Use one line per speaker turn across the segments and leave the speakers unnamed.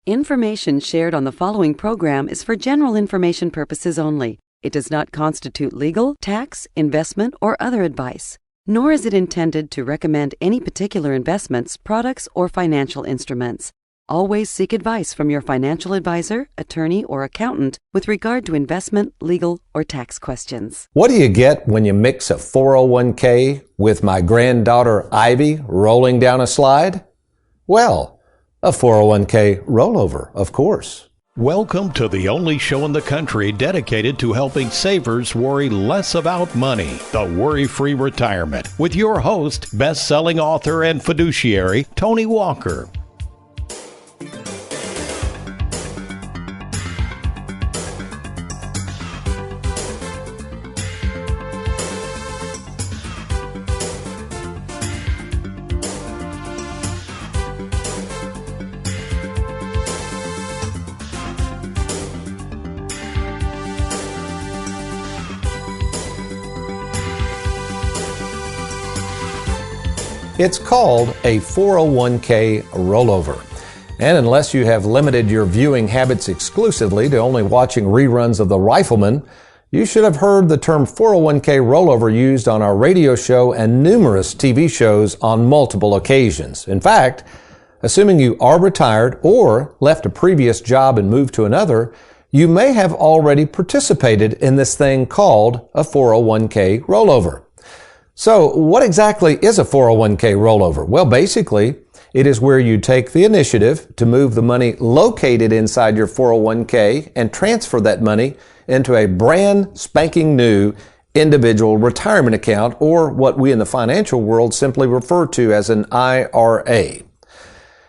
Information shared on the following program is for general information purposes only. It does not constitute legal, tax, investment, or other advice, nor is it intended to recommend any particular investments, products, or financial instruments. Always seek advice from your financial advisor, attorney, or accountant with regard to investment, legal, or tax questions.
What do you get when you mix a 401k with my granddaughter Ivy rolling down a slide? Well, a 401k rollover, of course.
Welcome to the only show in the country dedicated to helping savers worry less about money, The Worry-Free Retirement, with your host, best-selling author and fiduciary, Tony Walker.
It's called a 401k rollover. And unless you have limited your viewing habits exclusively to only watching reruns of The Rifleman, you should have heard the term 401k rollover used on our radio show and numerous TV shows on multiple occasions. In fact, assuming you are retired or left a previous job and moved to another, you may have already participated in this thing called a 401k rollover. So what exactly is a 401k rollover? Well, basically, it is where you take the initiative to move the money located inside your 401k and transfer that money into a brand spanking new individual retirement account, or what we in the financial world simply refer to as an IRA.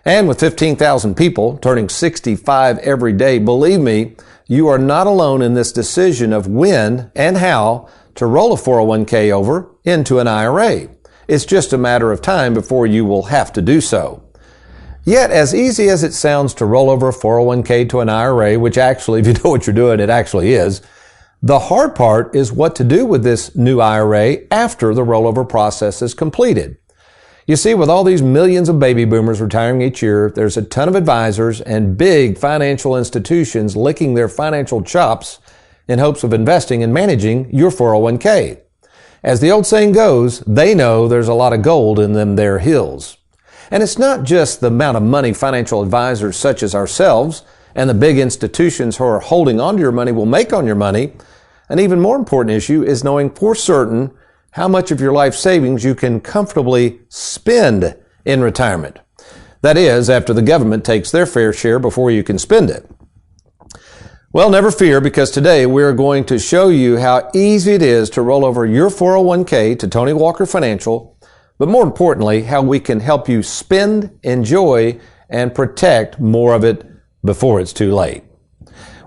And with 15,000 people turning 65 every day, believe me, you are not alone in this decision of when and how to roll a 401k over into an IRA. It's just a matter of time before you will have to do so. Yet, as easy as it sounds to roll over a 401k to an IRA, which actually, if you know what you're doing, it actually is, the hard part is what to do with this new IRA after the rollover process is completed. You see, with all these millions of baby boomers retiring each year, there's a ton of advisors and big financial institutions licking their financial chops in hopes of investing and managing your 401k. As the old saying goes, they know there's a lot of gold in them there hills. And it's not just the amount of money financial advisors such as ourselves and the big institutions who are holding onto your money will make on your money. An even more important issue is knowing for certain how much of your life savings you can comfortably spend in retirement. That is, after the government takes their fair share before you can spend it. Well, never fear, because today we're going to show you how easy it is to roll over your 401k to Tony Walker Financial, but more importantly, how we can help you spend, enjoy, and protect more of it before it's too late.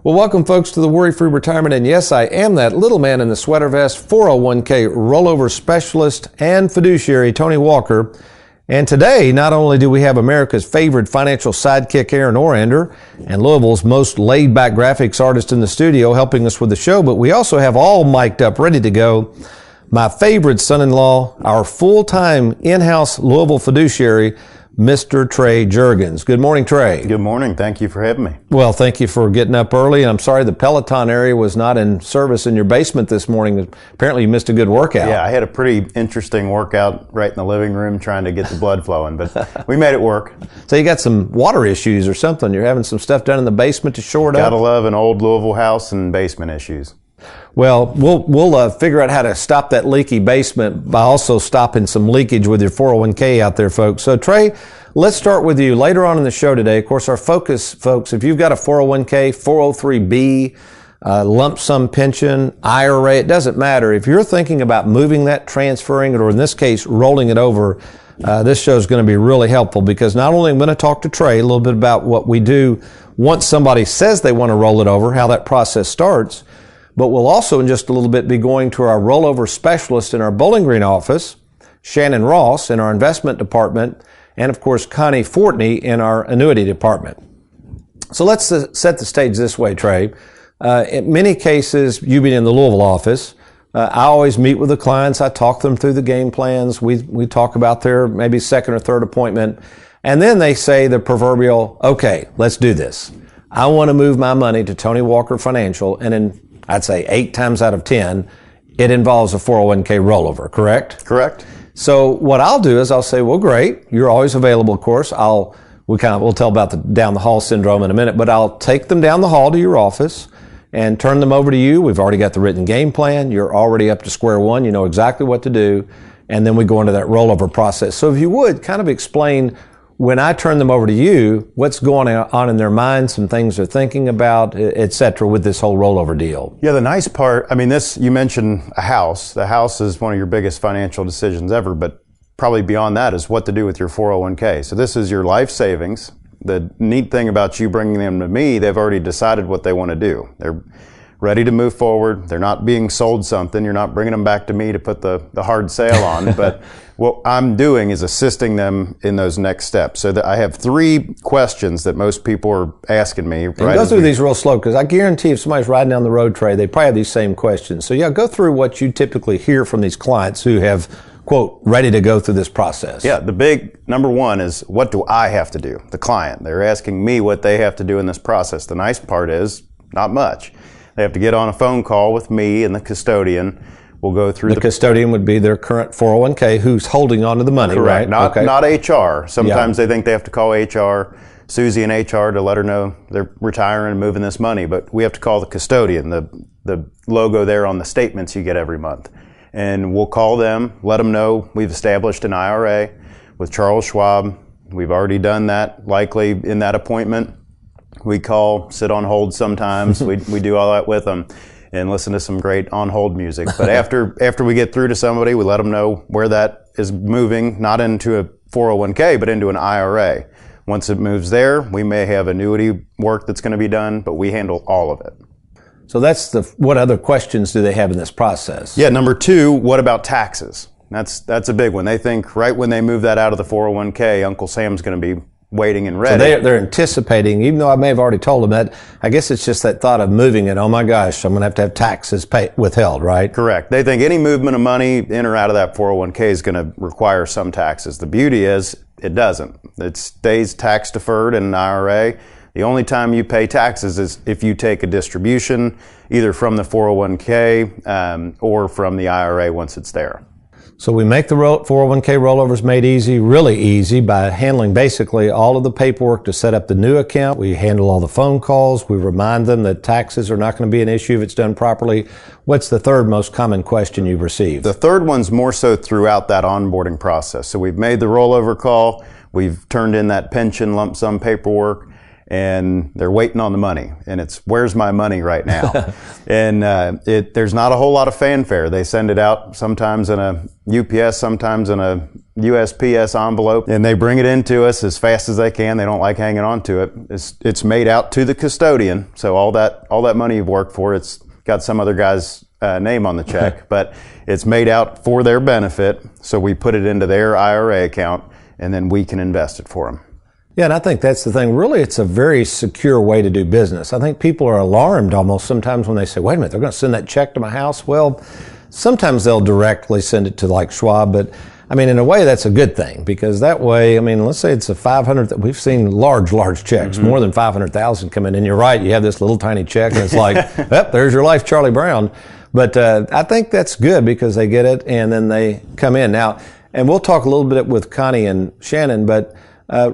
Well, welcome folks to the Worry-Free Retirement, and yes, I am that little man in the sweater vest, 401k rollover specialist and fiduciary, Tony Walker. And today, not only do we have America's favorite financial sidekick, Aaron Orander, and Louisville's most laid-back graphics artist in the studio helping us with the show, but we also have all mic'd up, ready to go, my favorite son-in-law, our full-time in-house Louisville fiduciary, Mr. Trey Juergens. Good morning, Trey.
Good morning. Thank you for having me.
Well, thank you for getting up early. And I'm sorry the Peloton area was not in service in your basement this morning. Apparently you missed a good workout.
Yeah, I had a pretty interesting workout right in the living room trying to get the blood flowing, but we made it work.
So you got some water issues or something. You're having some stuff done in the basement to shore it up?
Gotta love an old Louisville house and basement issues.
Well, we'll figure out how to stop that leaky basement by also stopping some leakage with your 401k out there, folks. So, Trey, let's start with you. Later on in the show today, of course, our focus, folks, if you've got a 401k, 403b, lump sum pension, IRA, it doesn't matter. If you're thinking about moving that, transferring it, or in this case, rolling it over, this show is going to be really helpful, because not only I'm going to talk to Trey a little bit about what we do once somebody says they want to roll it over, how that process starts, but we'll also in just a little bit be going to our rollover specialist in our Bowling Green office, Shannon Ross in our investment department, and of course Connie Fortney in our annuity department. So let's set the stage this way, Trey. In many cases, you being in the Louisville office, I always meet with the clients. I talk them through the game plans. We talk about their maybe second or third appointment. And then they say the proverbial, okay, let's do this. I want to move my money to Tony Walker Financial, and in, I'd say 8 times out of 10, it involves a 401k rollover, correct?
Correct.
So what I'll do is I'll say, well, great. You're always available, of course. We'll tell about the down the hall syndrome in a minute, but I'll take them down the hall to your office and turn them over to you. We've already got the written game plan. You're already up to square one. You know exactly what to do. And then we go into that rollover process. So if you would kind of explain, when I turn them over to you, what's going on in their minds, some things they're thinking about, et cetera, with this whole rollover deal.
Yeah, the nice part, I mean, you mentioned a house. The house is one of your biggest financial decisions ever, but probably beyond that is what to do with your 401k. So this is your life savings. The neat thing about you bringing them to me, they've already decided what they want to do. They're ready to move forward. They're not being sold something. You're not bringing them back to me to put the hard sale on. But what I'm doing is assisting them in those next steps. So that I have 3 questions that most people are asking me.
And go through these real slow, because I guarantee if somebody's riding down the road, Trey, they probably have these same questions. So yeah, go through what you typically hear from these clients who have, quote, ready to go through this process.
Yeah, the big number one is, what do I have to do? The client. They're asking me what they have to do in this process. The nice part is, not much. They have to get on a phone call with me and the custodian. We'll go through
the custodian would be their current 401k who's holding on to the money,
correct.
Right?
Not HR. Sometimes they think they have to call HR, Susie in HR, to let her know they're retiring and moving this money. But we have to call the custodian, the logo there on the statements you get every month. And we'll call them, let them know we've established an IRA with Charles Schwab. We've already done that, likely in that appointment. We call, sit on hold sometimes. we do all that with them and listen to some great on-hold music. But after we get through to somebody, we let them know where that is moving, not into a 401k, but into an IRA. Once it moves there, we may have annuity work that's going to be done, but we handle all of it.
So that's what other questions do they have in this process?
Yeah, number 2, what about taxes? That's a big one. They think right when they move that out of the 401k, Uncle Sam's going to be waiting and ready.
So they're anticipating, even though I may have already told them that, I guess it's just that thought of moving it. Oh my gosh, I'm going to have taxes withheld, right?
Correct. They think any movement of money in or out of that 401k is going to require some taxes. The beauty is it doesn't. It stays tax deferred in an IRA. The only time you pay taxes is if you take a distribution either from the 401k or from the IRA once it's there.
So we make the 401k rollovers made easy, really easy, by handling basically all of the paperwork to set up the new account. We handle all the phone calls. We remind them that taxes are not going to be an issue if it's done properly. What's the third most common question you've received?
The third one's more so throughout that onboarding process. So we've made the rollover call. We've turned in that pension lump sum paperwork. And they're waiting on the money, and it's, where's my money right now? And there's not a whole lot of fanfare. They send it out sometimes in a UPS, sometimes in a USPS envelope, and they bring it into us as fast as they can. They don't like hanging on to it. It's made out to the custodian, so all that money you've worked for, it's got some other guy's name on the check, but it's made out for their benefit, so we put it into their IRA account, and then we can invest it for them.
Yeah, and I think that's the thing. Really, it's a very secure way to do business. I think people are alarmed almost sometimes when they say, wait a minute, they're going to send that check to my house. Well, sometimes they'll directly send it to like Schwab, but I mean, in a way, that's a good thing, because that way, I mean, let's say it's a 500, we've seen large checks, more than 500,000 come in. And you're right, you have this little tiny check and it's like, yep, there's your life, Charlie Brown. But I think that's good because they get it and then they come in. Now, and we'll talk a little bit with Connie and Shannon, but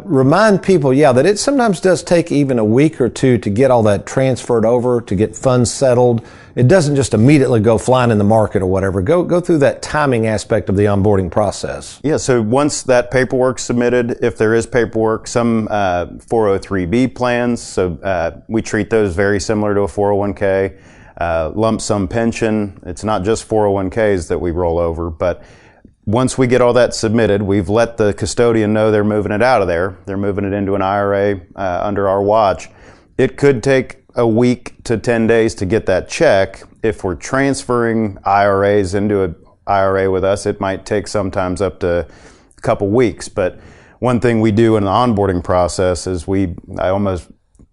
remind people, that it sometimes does take even a week or two to get all that transferred over, to get funds settled. It doesn't just immediately go flying in the market or whatever. Go through that timing aspect of the onboarding process.
Yeah, so once that paperwork's submitted, if there is paperwork, some 403B plans, so we treat those very similar to a 401k. Lump sum pension, it's not just 401ks that we roll over, but once we get all that submitted, we've let the custodian know they're moving it out of there. They're moving it into an IRA under our watch. It could take a week to 10 days to get that check. If we're transferring IRAs into an IRA with us, it might take sometimes up to a couple weeks. But one thing we do in the onboarding process is I almost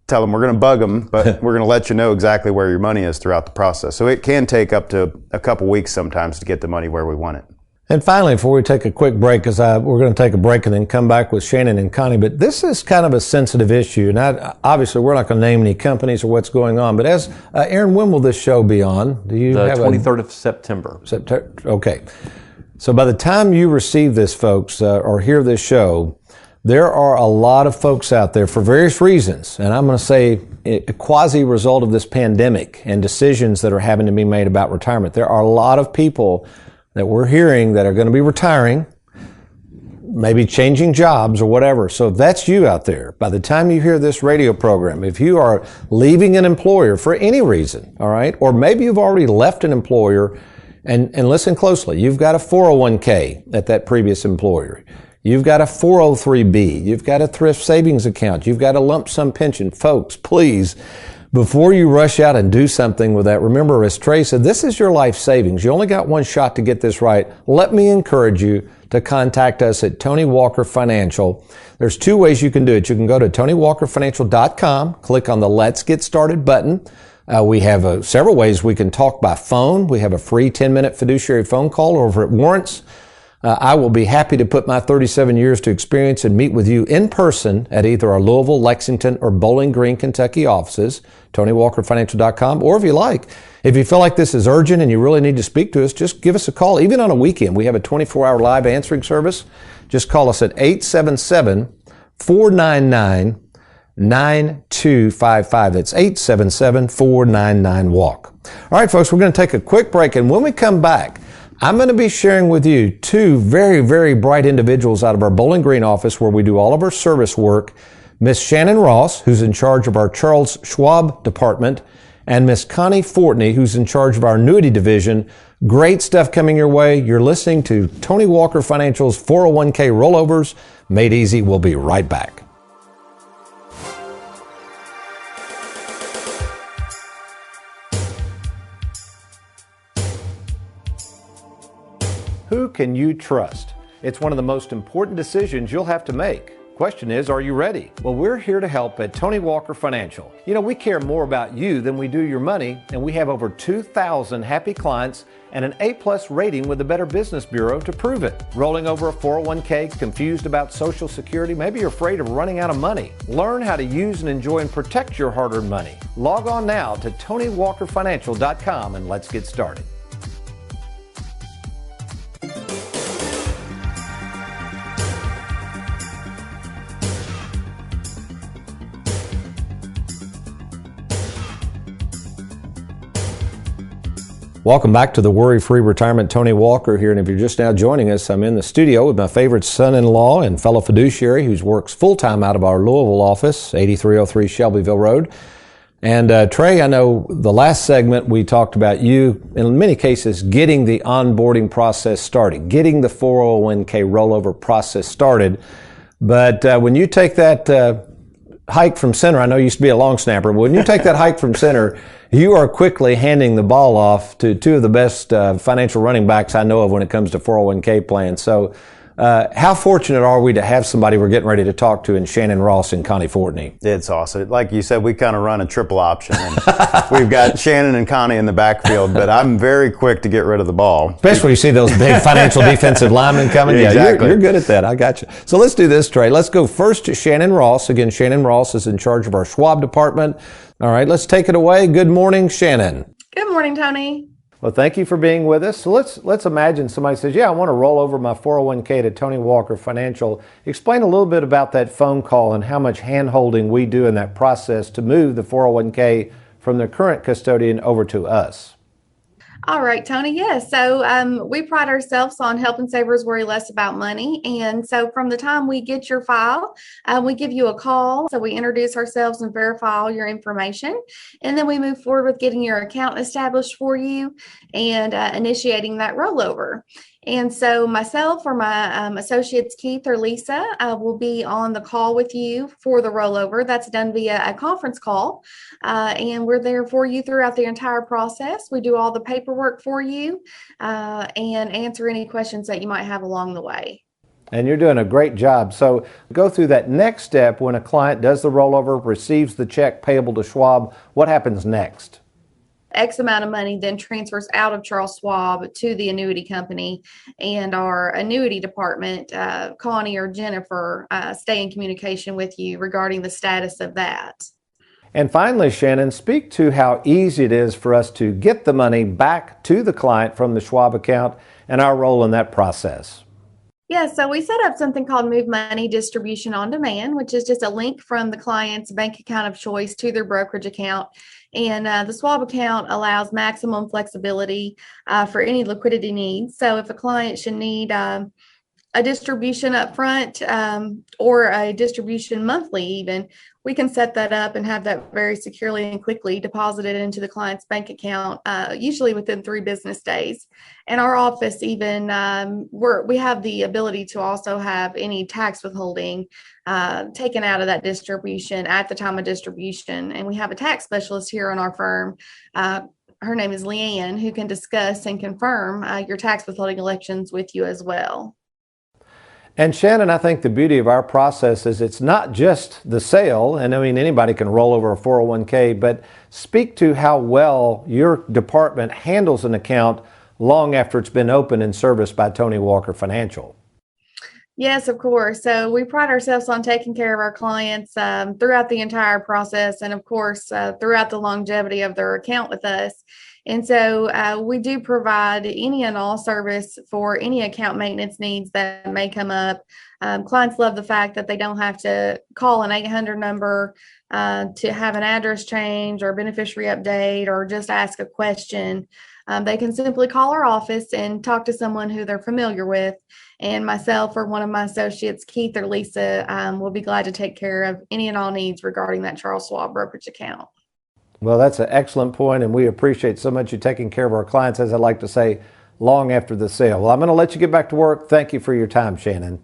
tell them we're going to bug them, but we're going to let you know exactly where your money is throughout the process. So it can take up to a couple weeks sometimes to get the money where we want it.
And finally, before we take a quick break, because we're going to take a break and then come back with Shannon and Connie, but this is kind of a sensitive issue. And obviously, we're not going to name any companies or what's going on. But as Aaron, when will this show be on? Do you
the
have
23rd of September.
September? Okay. So by the time you receive this, folks, or hear this show, there are a lot of folks out there for various reasons, and I'm going to say a quasi-result of this pandemic and decisions that are having to be made about retirement. There are a lot of people that we're hearing that are going to be retiring, maybe changing jobs or whatever. So if that's you out there, by the time you hear this radio program, if you are leaving an employer for any reason, all right, or maybe you've already left an employer, and listen closely, you've got a 401k at that previous employer. You've got a 403b. You've got a thrift savings account. You've got a lump sum pension. Folks, please, before you rush out and do something with that, remember, as Trey said, this is your life savings. You only got one shot to get this right. Let me encourage you to contact us at Tony Walker Financial. There's two ways you can do it. You can go to TonyWalkerFinancial.com, click on the Let's Get Started button. We have several ways we can talk by phone. We have a free 10-minute fiduciary phone call over at Warrants. I will be happy to put my 37 years to experience and meet with you in person at either our Louisville, Lexington, or Bowling Green, Kentucky offices, TonyWalkerFinancial.com. Or if you feel like this is urgent and you really need to speak to us, just give us a call. Even on a weekend, we have a 24-hour live answering service. Just call us at 877-499-9255. That's 877-499-WALK. All right, folks, we're going to take a quick break, and when we come back, I'm going to be sharing with you two very, very bright individuals out of our Bowling Green office where we do all of our service work. Miss Shannon Ross, who's in charge of our Charles Schwab department, and Miss Connie Fortney, who's in charge of our annuity division. Great stuff coming your way. You're listening to Tony Walker Financial's 401k rollovers made easy. We'll be right back. Who can you trust? It's one of the most important decisions you'll have to make. Question is, are you ready? Well, we're here to help at Tony Walker Financial. You know, we care more about you than we do your money, and we have over 2,000 happy clients and an A-plus rating with the Better Business Bureau to prove it. Rolling over a 401k, confused about Social Security, maybe you're afraid of running out of money. Learn how to use and enjoy and protect your hard-earned money. Log on now to TonyWalkerFinancial.com and let's get started. Welcome back to the Worry-Free Retirement. Tony Walker here, and if you're just now joining us, I'm in the studio with my favorite son-in-law and fellow fiduciary who works full-time out of our Louisville office, 8303 Shelbyville Road. And Trey, I know the last segment we talked about you, in many cases, getting the onboarding process started, getting the 401k rollover process started. But when you take that hike from center, I know you used to be a long snapper, but when you take that hike from center, you are quickly handing the ball off to two of the best financial running backs I know of when it comes to 401k plans. So how fortunate are we to have somebody we're getting ready to talk to in Shannon Ross and Connie Fortney?
It's awesome. Like you said, we kind of run a triple option. And we've got Shannon and Connie in the backfield, but I'm very quick to get rid of the ball.
Especially when you see those big financial defensive linemen coming.
Yeah, exactly.
You're good at that. I got you. So let's do this, Trey. Let's go first to Shannon Ross. Again, Shannon Ross is in charge of our Schwab department. All right, let's take it away. Good morning, Shannon.
Good morning, Tony.
Well, thank you for being with us. So let's imagine somebody says, yeah, I want to roll over my 401k to Tony Walker Financial. Explain a little bit about that phone call and how much hand-holding we do in that process to move the 401k from the current custodian over to us.
All right, Tony. Yes. So we pride ourselves on helping savers worry less about money. And so from the time we get your file, we give you a call. So we introduce ourselves and verify all your information. And then we move forward with getting your account established for you and initiating that rollover. And so myself or my associates, Keith or Lisa, will be on the call with you for the rollover. That's done via a conference call. And we're there for you throughout the entire process. We do all the paperwork for you and answer any questions that you might have along the way.
And you're doing a great job. So go through that next step when a client does the rollover, receives the check payable to Schwab. What happens next?
X amount of money then transfers out of Charles Schwab to the annuity company, and our annuity department, Connie or Jennifer, stay in communication with you regarding the status of that.
And finally, Shannon, speak to how easy it is for us to get the money back to the client from the Schwab account and our role in that process.
Yeah, so we set up something called Move Money Distribution on Demand, which is just a link from the client's bank account of choice to their brokerage account. And the Schwab account allows maximum flexibility for any liquidity needs. So if a client should need a distribution up front or a distribution monthly even, we can set that up and have that very securely and quickly deposited into the client's bank account, usually within 3 business days. And our office even, we have the ability to also have any tax withholding taken out of that distribution at the time of distribution. And we have a tax specialist here in our firm. Her name is Leanne, who can discuss and confirm your tax withholding elections with you as well.
And Shannon, I think the beauty of our process is it's not just the sale, and I mean anybody can roll over a 401k, but speak to how well your department handles an account long after it's been opened and serviced by Tony Walker Financial.
Yes, of course. So we pride ourselves on taking care of our clients throughout the entire process, and of course, throughout the longevity of their account with us. And so we do provide any and all service for any account maintenance needs that may come up. Clients love the fact that they don't have to call an 800 number to have an address change or beneficiary update or just ask a question. They can simply call our office and talk to someone who they're familiar with. And myself or one of my associates, Keith or Lisa, will be glad to take care of any and all needs regarding that Charles Schwab brokerage account.
Well, that's an excellent point, and we appreciate so much you taking care of our clients, as I like to say, long after the sale. Well, I'm going to let you get back to work. Thank you for your time, Shannon.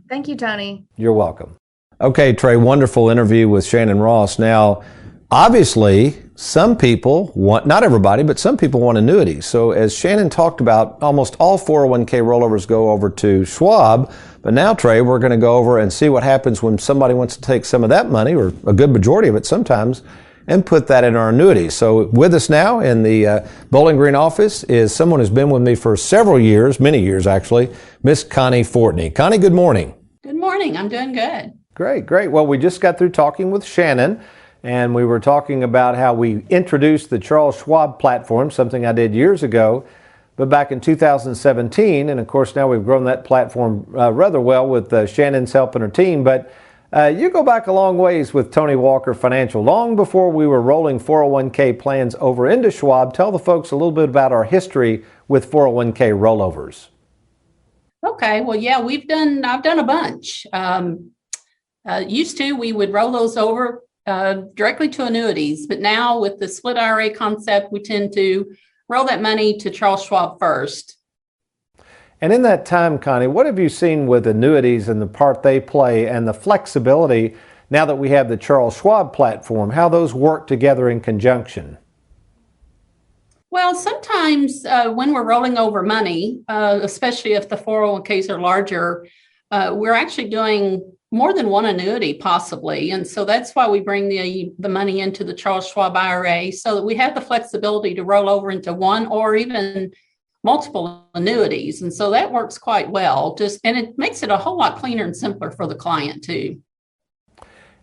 Thank you, Tony.
You're welcome. Okay, Trey, wonderful interview with Shannon Ross. Now, obviously, some people want, not everybody, but some people want annuities. So as Shannon talked about, almost all 401k rollovers go over to Schwab. But now, Trey, we're going to go over and see what happens when somebody wants to take some of that money, or a good majority of it sometimes, and put that in our annuities. So with us now in the Bowling Green office is someone who's been with me for several years, many years actually, Miss Connie Fortney. Connie, good morning.
Good morning. I'm doing good.
Great, great. Well, we just got through talking with Shannon, and we were talking about how we introduced the Charles Schwab platform, something I did years ago, but back in 2017. And of course, now we've grown that platform rather well with Shannon's help and her team. But you go back a long ways with Tony Walker Financial, long before we were rolling 401k plans over into Schwab. Tell the folks a little bit about our history with 401k rollovers.
Okay. Well, yeah, I've done a bunch. Used to, we would roll those over directly to annuities, but now with the split IRA concept, we tend to roll that money to Charles Schwab first.
And in that time, Connie, what have you seen with annuities and the part they play and the flexibility now that we have the Charles Schwab platform, how those work together in conjunction?
Well, sometimes when we're rolling over money, especially if the 401ks are larger, we're actually doing more than one annuity possibly. And so that's why we bring the money into the Charles Schwab IRA, so that we have the flexibility to roll over into one or even multiple annuities. And so that works quite well. And it makes it a whole lot cleaner and simpler for the client too.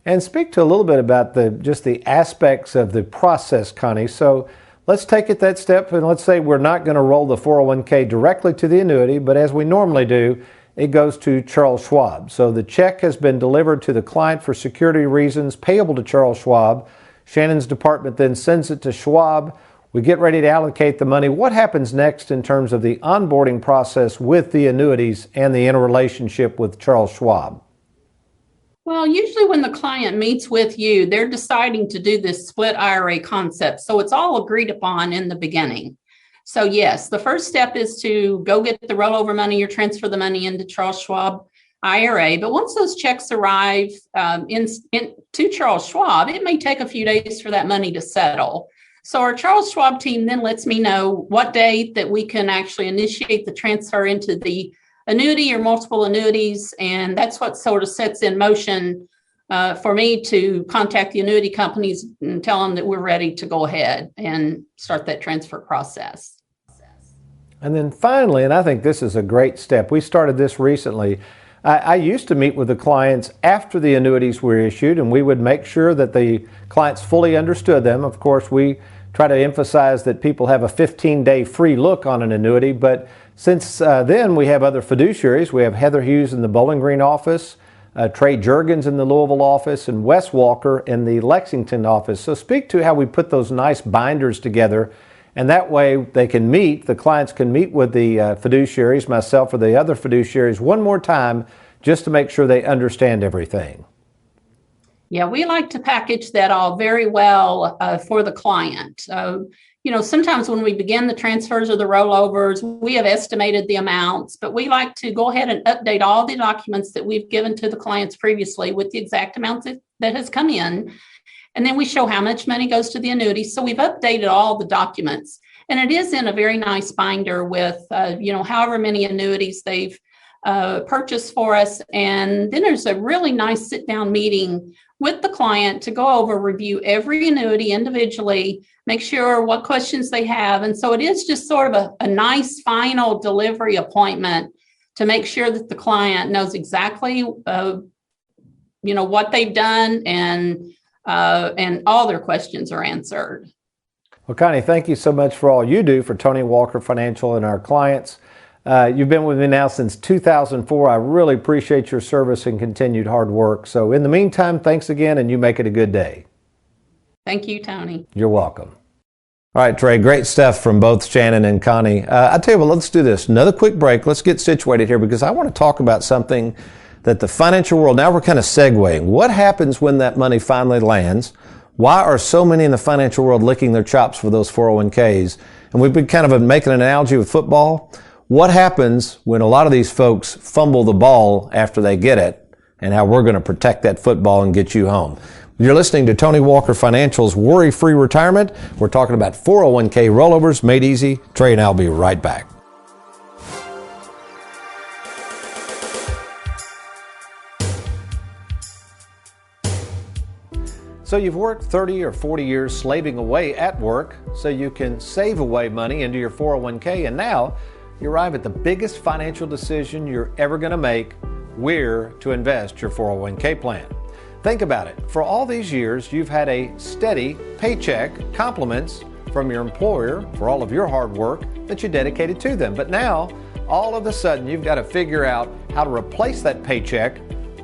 And speak to a little bit about just the aspects of the process, Connie. So let's take it that step, and let's say we're not going to roll the 401k directly to the annuity, but as we normally do, it goes to Charles Schwab. So the check has been delivered to the client for security reasons, payable to Charles Schwab. Shannon's department then sends it to Schwab. We get ready to allocate the money. What happens next in terms of the onboarding process with the annuities and the interrelationship with Charles Schwab?
Well, usually when the client meets with you, they're deciding to do this split IRA concept. So it's all agreed upon in the beginning. So yes, the first step is to go get the rollover money or transfer the money into Charles Schwab IRA. But once those checks arrive to Charles Schwab, it may take a few days for that money to settle. So our Charles Schwab team then lets me know what date that we can actually initiate the transfer into the annuity or multiple annuities. And that's what sort of sets in motion for me to contact the annuity companies and tell them that we're ready to go ahead and start that transfer process.
And then finally, and I think this is a great step, we started this recently. I used to meet with the clients after the annuities were issued, and we would make sure that the clients fully understood them. Of course, we try to emphasize that people have a 15-day free look on an annuity, but since then we have other fiduciaries. We have Heather Hughes in the Bowling Green office, Trey Juergens in the Louisville office, and Wes Walker in the Lexington office. So speak to how we put those nice binders together, and that way they can meet, the clients can meet with the fiduciaries, myself or the other fiduciaries, one more time just to make sure they understand everything.
Yeah, we like to package that all very well for the client. Sometimes when we begin the transfers or the rollovers, we have estimated the amounts, but we like to go ahead and update all the documents that we've given to the clients previously with the exact amounts that has come in. And then we show how much money goes to the annuity. So we've updated all the documents, and it is in a very nice binder with, however many annuities they've purchased for us. And then there's a really nice sit down meeting with the client to go over, review every annuity individually, make sure what questions they have. And so it is just sort of a nice final delivery appointment to make sure that the client knows exactly, what they've done and all their questions are answered.
Well, Connie, thank you so much for all you do for Tony Walker Financial and our clients. You've been with me now since 2004. I really appreciate your service and continued hard work. So in the meantime, thanks again, and you make it a good day.
Thank you, Tony.
You're welcome. All right, Trey, great stuff from both Shannon and Connie. I tell you what, let's do this. Another quick break. Let's get situated here because I want to talk about something that the financial world, now we're kind of segueing. What happens when that money finally lands? Why are so many in the financial world licking their chops for those 401ks? And we've been kind of making an analogy with football. What happens when a lot of these folks fumble the ball after they get it, and how we're going to protect that football and get you home? You're listening to Tony Walker Financial's Worry-Free Retirement. We're talking about 401k rollovers made easy. Trey and I'll be right back. So you've worked 30 or 40 years slaving away at work so you can save away money into your 401k, and now you arrive at the biggest financial decision you're ever going to make, where to invest your 401k plan. Think about it. For all these years, you've had a steady paycheck, compliments from your employer for all of your hard work that you dedicated to them. But now, all of a sudden, you've got to figure out how to replace that paycheck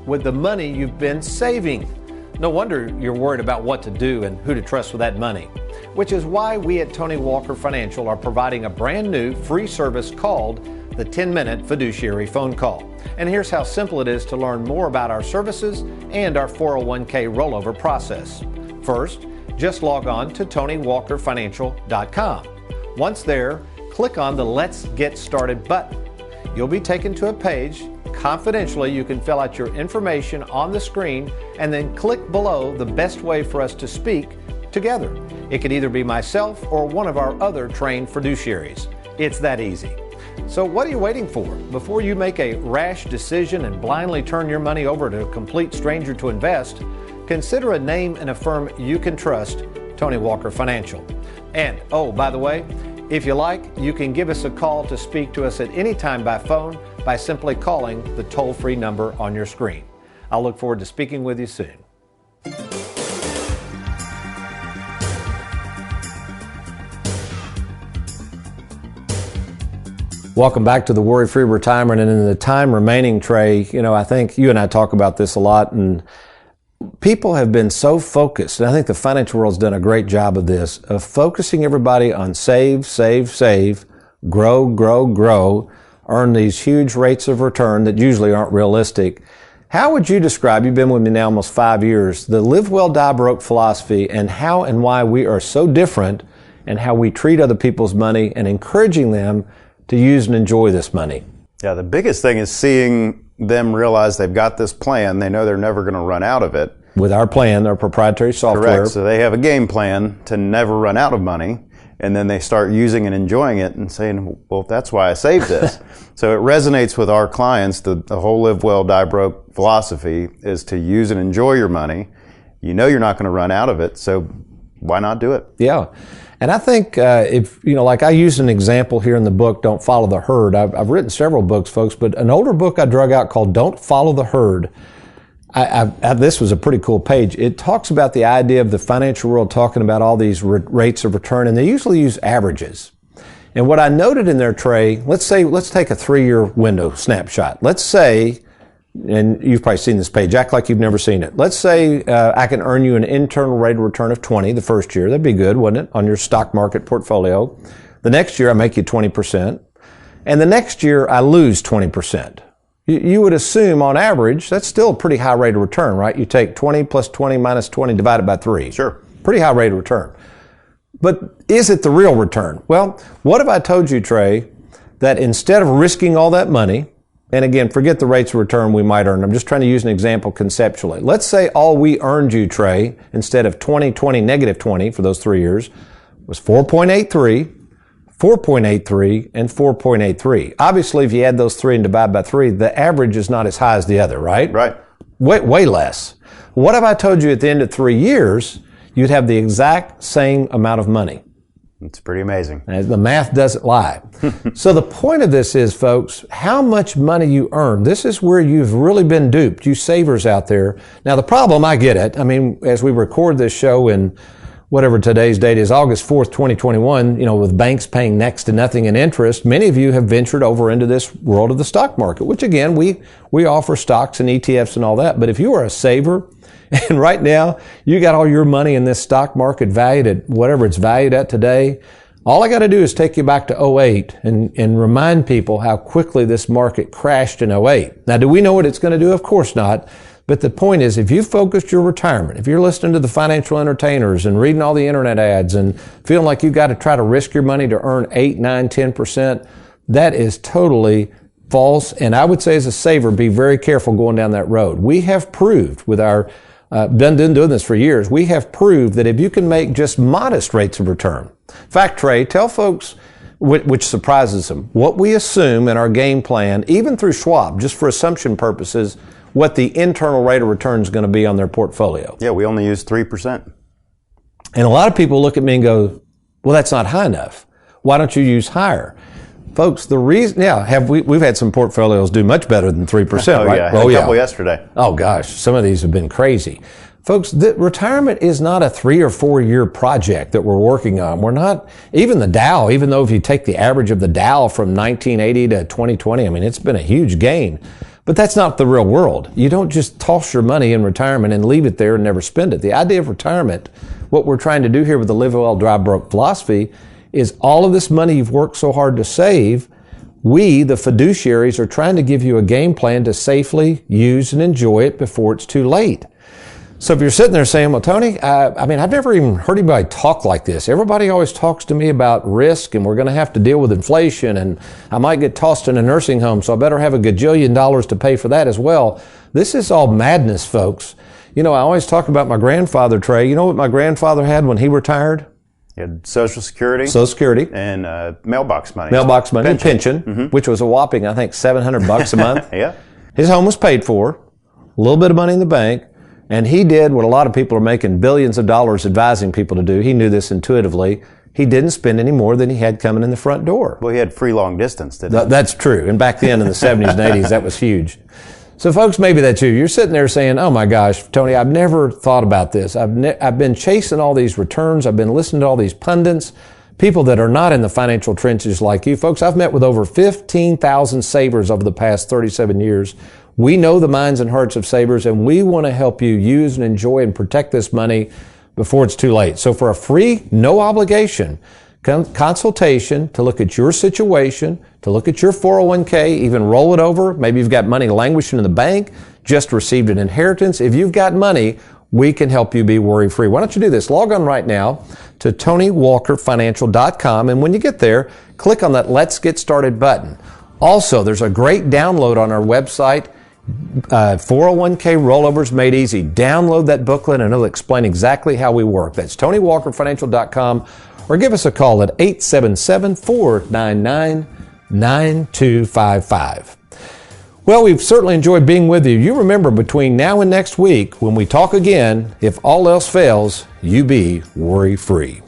with the money you've been saving. No wonder you're worried about what to do and who to trust with that money, which is why we at Tony Walker Financial are providing a brand new free service called the 10-Minute Fiduciary Phone Call. And here's how simple it is to learn more about our services and our 401k rollover process. First, just log on to TonyWalkerFinancial.com. Once there, click on the Let's Get Started button. You'll be taken to a page. Confidentially, you can fill out your information on the screen and then click below the best way for us to speak together. It could either be myself or one of our other trained fiduciaries. It's that easy. So what are you waiting for? Before you make a rash decision and blindly turn your money over to a complete stranger to invest, consider a name and a firm you can trust, Tony Walker Financial. And, oh, by the way, if you like, you can give us a call to speak to us at any time by phone by simply calling the toll-free number on your screen. I'll look forward to speaking with you soon. Welcome back to the Worry-Free Retirement. And in the time remaining, Trey, I think you and I talk about this a lot, and people have been so focused, and I think the financial world's done a great job of this, of focusing everybody on save, save, save, grow, grow, grow, earn these huge rates of return that usually aren't realistic. How would you describe, you've been with me now almost 5 years, the live well, die broke philosophy, and how and why we are so different and how we treat other people's money and encouraging them to use and enjoy this money?
Yeah, the biggest thing is seeing them realize they've got this plan. They know they're never going to run out of it.
With our plan, our proprietary software.
Correct. So they have a game plan to never run out of money. and then they start using and enjoying it and saying, well, that's why I saved this. So it resonates with our clients. The whole live well, die broke philosophy is to use and enjoy your money. You know you're not going to run out of it, so why not do it?
Yeah. And I think if, like I used an example here in the book, Don't Follow the Herd. I've written several books, folks, but an older book I drug out called Don't Follow the Herd. This was a pretty cool page. It talks about the idea of the financial world talking about all these rates of return, and they usually use averages. And what I noted in there, Trey, let's take a 3-year window snapshot. Let's say, and you've probably seen this page, act like you've never seen it. Let's say I can earn you an internal rate of return of 20 the first year. That'd be good, wouldn't it, on your stock market portfolio? The next year I make you 20%. And the next year I lose 20%. You would assume, on average, that's still a pretty high rate of return, right? You take 20 plus 20 minus 20 divided by 3.
Sure.
Pretty high rate of return. But is it the real return? Well, what if I told you, Trey, that instead of risking all that money, and again, forget the rates of return we might earn. I'm just trying to use an example conceptually. Let's say all we earned you, Trey, instead of 20, 20, negative 20 for those 3 years, was 4.83, 4.83, and 4.83. Obviously, if you add those three and divide by 3, the average is not as high as the other, right?
Right.
Way less. What if I told you at the end of 3 years, you'd have the exact same amount of money?
It's pretty amazing.
The math doesn't lie. So the point of this is, folks, how much money you earn. This is where you've really been duped, you savers out there. Now, the problem, I get it. I mean, as we record this show in whatever today's date is, August 4th, 2021, with banks paying next to nothing in interest, many of you have ventured over into this world of the stock market, which again, we offer stocks and ETFs and all that. But if you are a saver, and right now you got all your money in this stock market valued at whatever it's valued at today, all I got to do is take you back to 08 and remind people how quickly this market crashed in 08. Now, do we know what it's going to do? Of course not. But the point is, if you focused your retirement, if you're listening to the financial entertainers and reading all the internet ads and feeling like you've got to try to risk your money to earn 8, 9, 10%, that is totally false. And I would say as a saver, be very careful going down that road. We have proved with our, been doing this for years, we have proved that if you can make just modest rates of return. In fact, Trey, tell folks, which surprises them, what we assume in our game plan, even through Schwab, just for assumption purposes, what the internal rate of return is going to be on their portfolio.
Yeah, we only use 3%.
And a lot of people look at me and go, well, that's not high enough. Why don't you use higher? Folks, the reason, we've had some portfolios do much better than 3%, right?
Yeah, a couple yesterday.
Oh gosh, some of these have been crazy. Folks, retirement is not a 3 or 4 year project that we're working on. We're not, even the Dow, even though if you take the average of the Dow from 1980 to 2020, I mean, it's been a huge gain. But that's not the real world. You don't just toss your money in retirement and leave it there and never spend it. The idea of retirement, what we're trying to do here with the live well, die broke philosophy, is all of this money you've worked so hard to save, we, the fiduciaries, are trying to give you a game plan to safely use and enjoy it before it's too late. So if you're sitting there saying, well, Tony, I've never even heard anybody talk like this. Everybody always talks to me about risk and we're going to have to deal with inflation and I might get tossed in a nursing home, so I better have a gajillion dollars to pay for that as well. This is all madness, folks. I always talk about my grandfather, Trey. You know what my grandfather had when he retired?
He had Social Security.
Social Security.
And mailbox money.
Mailbox money. Pension, which was a whopping, I think, $700 a month.
Yeah.
His home was paid for, a little bit of money in the bank. And he did what a lot of people are making billions of dollars advising people to do. He knew this intuitively. He didn't spend any more than he had coming in the front door.
Well, he had free long distance, didn't he?
That's true. And back then in the 70s and 80s, that was huge. So folks, maybe that's you. You're sitting there saying, oh my gosh, Tony, I've never thought about this. I've been chasing all these returns. I've been listening to all these pundits, people that are not in the financial trenches like you. Folks, I've met with over 15,000 savers over the past 37 years. We know the minds and hearts of savers, and we want to help you use and enjoy and protect this money before it's too late. So for a free, no obligation consultation to look at your situation, to look at your 401k, even roll it over. Maybe you've got money languishing in the bank, just received an inheritance. If you've got money, we can help you be worry-free. Why don't you do this? Log on right now to TonyWalkerFinancial.com, and when you get there, click on that Let's Get Started button. Also, there's a great download on our website, 401k Rollovers Made Easy. Download that booklet and it'll explain exactly how we work. That's TonyWalkerFinancial.com. or give us a call at 877-499-9255. Well, we've certainly enjoyed being with you. You remember, between now and next week, when we talk again, if all else fails, you be worry-free.